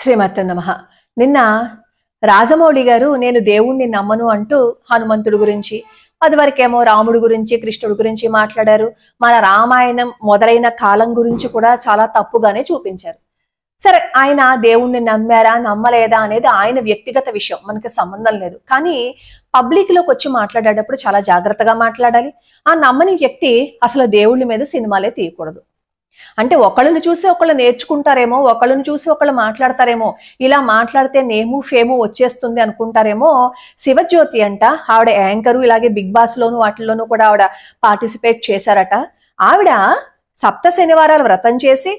శ్రీమతే నమః. నిన్న రాజమౌళి గారు నేను దేవుణ్ణి నమ్మను అంటూ హనుమంతుడి గురించి, అది వరకేమో రాముడి గురించి, కృష్ణుడి గురించి మాట్లాడారు. మన రామాయణం మొదలైన కాలం గురించి కూడా చాలా తప్పుగానే చూపించారు. సరే, ఆయన దేవుణ్ణి నమ్మారా నమ్మలేదా అనేది ఆయన వ్యక్తిగత విషయం, మనకి సంబంధం లేదు. కానీ పబ్లిక్ లోకి వచ్చి మాట్లాడేటప్పుడు చాలా జాగ్రత్తగా మాట్లాడాలి. ఆ నమ్మని వ్యక్తి అసలు దేవుళ్ళ మీద సినిమాలే తీయకూడదు. అంటే ఒకళ్ళని చూసి ఒకళ్ళు నేర్చుకుంటారేమో, ఒకళ్ళని చూసి ఒకళ్ళు మాట్లాడతారేమో, ఇలా మాట్లాడితే నేము ఫేము వచ్చేస్తుంది అనుకుంటారేమో. శివజ్యోతి అంట, ఆవిడ యాంకరు, ఇలాగే బిగ్ బాస్ లోను వాటిల్లోనూ కూడా ఆవిడ పార్టిసిపేట్ చేశారట. ఆవిడ సప్త శనివారాలు వ్రతం చేసి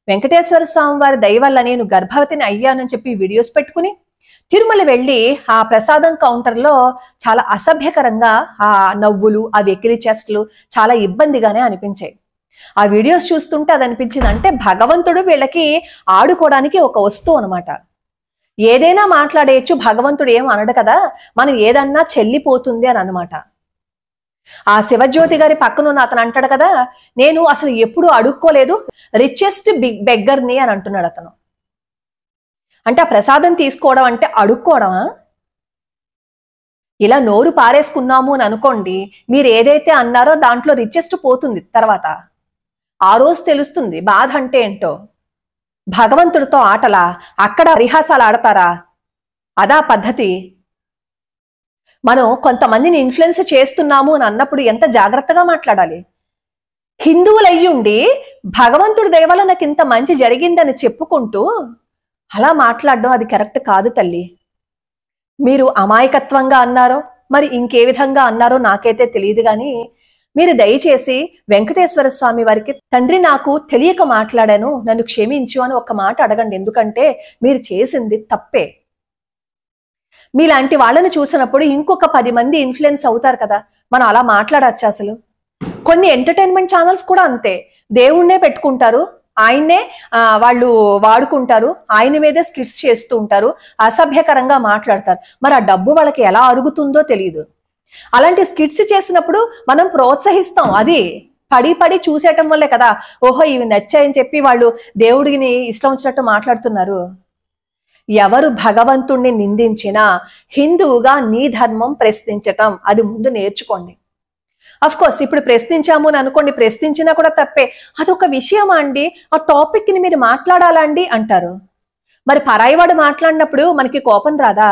వెంకటేశ్వర స్వామి వారి దయ వల్ల నేను గర్భవతిని అయ్యానని చెప్పి వీడియోస్ పెట్టుకుని తిరుమల వెళ్ళి ఆ ప్రసాదం కౌంటర్లో చాలా అసభ్యకరంగా ఆ నవ్వులు, ఆ వెకిలి చేష్టలు చాలా ఇబ్బందిగానే అనిపించాయి. ఆ వీడియోస్ చూస్తుంటే అది అనిపించింది, అంటే భగవంతుడు వీళ్ళకి ఆడుకోవడానికి ఒక వస్తువు అనమాట. ఏదైనా మాట్లాడేయచ్చు, భగవంతుడు ఏం అనడు కదా, మనం ఏదన్నా చెల్లిపోతుంది అని అనమాట. ఆ శివజ్యోతి గారి పక్కన ఉన్న అతను అంటాడు కదా, నేను అసలు ఎప్పుడు అడుక్కోలేదు, రిచెస్ట్ బెగ్గర్ని అని అంటున్నాడు అతను. అంటే ఆ ప్రసాదం తీసుకోవడం అంటే అడుక్కోవడమా? ఇలా నోరు పారేసుకున్నాము అని అనుకోండి, మీరు ఏదైతే అన్నారో దాంట్లో రిచెస్ట్ పోతుంది. తర్వాత ఆ రోజు తెలుస్తుంది బాధ అంటే ఏంటో. భగవంతుడితో ఆటలా, అక్కడ రిహాసాలు ఆడతారా? అదా పద్ధతి? మనం కొంతమందిని ఇన్ఫ్లుయెన్స్ చేస్తున్నాము అని అన్నప్పుడు ఎంత జాగ్రత్తగా మాట్లాడాలి. హిందువులు అయ్యుండి భగవంతుడి దయ వల్ల నాకు ఇంత మంచి జరిగిందని చెప్పుకుంటూ అలా మాట్లాడడం అది కరెక్ట్ కాదు తల్లి. మీరు అమాయకత్వంగా అన్నారో మరి ఇంకే విధంగా అన్నారో నాకైతే తెలియదు, కానీ మీరు దయచేసి వెంకటేశ్వర స్వామి వారికి, తండ్రి నాకు తెలియక మాట్లాడాను, నన్ను క్షమించు అని ఒక్క మాట అడగండి. ఎందుకంటే మీరు చేసింది తప్పే. మీలాంటి వాళ్ళని చూసినప్పుడు ఇంకొక 10 మంది ఇన్ఫ్లుయెన్స్ అవుతారు కదా, మనం అలా మాట్లాడచ్చు. అసలు కొన్ని ఎంటర్టైన్మెంట్ ఛానల్స్ కూడా అంతే, దేవుణ్ణే పెట్టుకుంటారు, ఆయన్నే వాళ్ళు వాడుకుంటారు, ఆయన మీదే స్కిట్స్ చేస్తూ ఉంటారు, అసభ్యకరంగా మాట్లాడతారు. మరి ఆ డబ్బు వాళ్ళకి ఎలా అరుగుతుందో తెలియదు. అలాంటి స్కిట్స్ చేసినప్పుడు మనం ప్రోత్సహిస్తాం, అది పడి పడి చూసేయటం వల్లే కదా, ఓహో ఇవి నచ్చాయని చెప్పి వాళ్ళు దేవుడిని ఇష్టం వచ్చినట్టు మాట్లాడుతున్నారు. ఎవరు భగవంతుణ్ణి నిందించినా హిందువుగా నీ ధర్మం ప్రశ్నించటం అది ముందు నేర్చుకోండి. అఫ్ కోర్స్ ఇప్పుడు ప్రశ్నించాము అని అనుకోండి, ప్రశ్నించినా కూడా తప్పే. అదొక విషయమా అండి, ఆ టాపిక్ ని మీరు మాట్లాడాలండి అంటారు. మరి పరాయివాడు మాట్లాడినప్పుడు మనకి కోపం రాదా?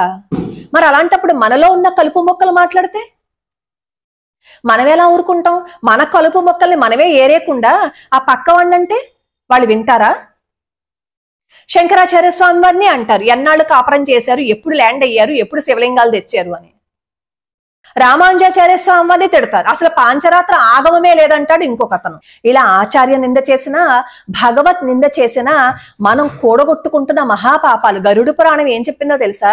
మరి అలాంటప్పుడు మనలో ఉన్న కలుపు మొక్కలు మాట్లాడితే మనం ఎలా ఊరుకుంటాం? మన కలుపు మొక్కల్ని మనమే ఏరేయకుండా ఆ పక్క వాడినంటే వాళ్ళు వింటారా? శంకరాచార్య స్వామి వారిని అంటారు, ఎన్నాళ్ళు కాపురం చేశారు, ఎప్పుడు ల్యాండ్ అయ్యారు, ఎప్పుడు శివలింగాలు తెచ్చారు అని. రామానుజాచార్య స్వామి వారిని తిడతారు, అసలు పాంచరాత్ర ఆగమమే లేదంటాడు ఇంకొక అతను. ఇలా ఆచార్య నింద చేసినా, భగవత్ నింద చేసినా మనం కూడగొట్టుకుంటున్న మహాపాపాలు. గరుడు పురాణం ఏం చెప్పిందో తెలుసా?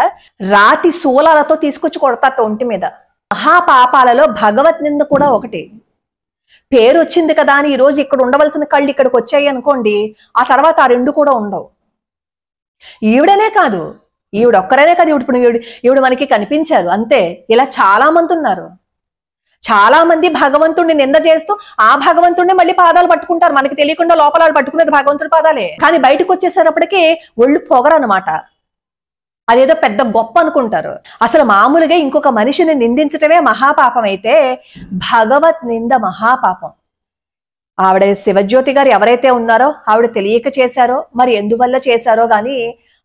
రాతి శూలాలతో తీసుకొచ్చి కొడతాట ఒంటి మీద. మహాపాపాలలో భగవత్ నింద కూడా ఒకటి. పేరు వచ్చింది కదా అని ఈ రోజు ఇక్కడ ఉండవలసిన కళ్ళు ఇక్కడికి వచ్చాయి అనుకోండి, ఆ తర్వాత ఆ 2 కూడా ఉండవు. ఈవిడనే కాదు, ఈవిడొక్కరనే కాదు, ఈవిడ మనకి కనిపించారు అంతే. ఇలా చాలా మంది ఉన్నారు. చాలా మంది భగవంతుడిని నింద చేస్తూ ఆ భగవంతుడిని మళ్ళీ పాదాలు పట్టుకుంటారు, మనకి తెలియకుండా లోపల పట్టుకునేది భగవంతుడి పాదాలే. కానీ బయటకు వచ్చేసేటప్పటికి ఒళ్ళు పొగరనమాట, అదేదో పెద్ద గొప్ప అనుకుంటారు. అసలు మామూలుగా ఇంకొక మనిషిని నిందించటమే మహాపాపం అయితే భగవత్ నింద మహాపాపం. ఆవిడ శివజ్యోతి గారు ఎవరైతే ఉన్నారో ఆవిడ తెలియక చేశారో, మరి ఎందువల్ల చేశారో గాని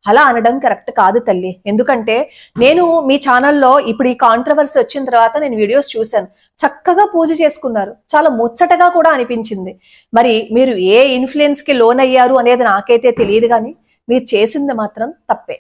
అలా అనడం కరెక్ట్ కాదు తల్లి. ఎందుకంటే నేను మీ ఛానల్లో ఇప్పుడు ఈ కాంట్రవర్సీ వచ్చిన తర్వాత నేను వీడియోస్ చూశాను, చక్కగా పూజ చేసుకున్నారు, చాలా ముచ్చటగా కూడా అనిపించింది. మరి మీరు ఏ ఇన్ఫ్లుయెన్స్ కి లోన్ అయ్యారు అనేది నాకైతే తెలియదు, కానీ మీరు చేసింది మాత్రం తప్పే.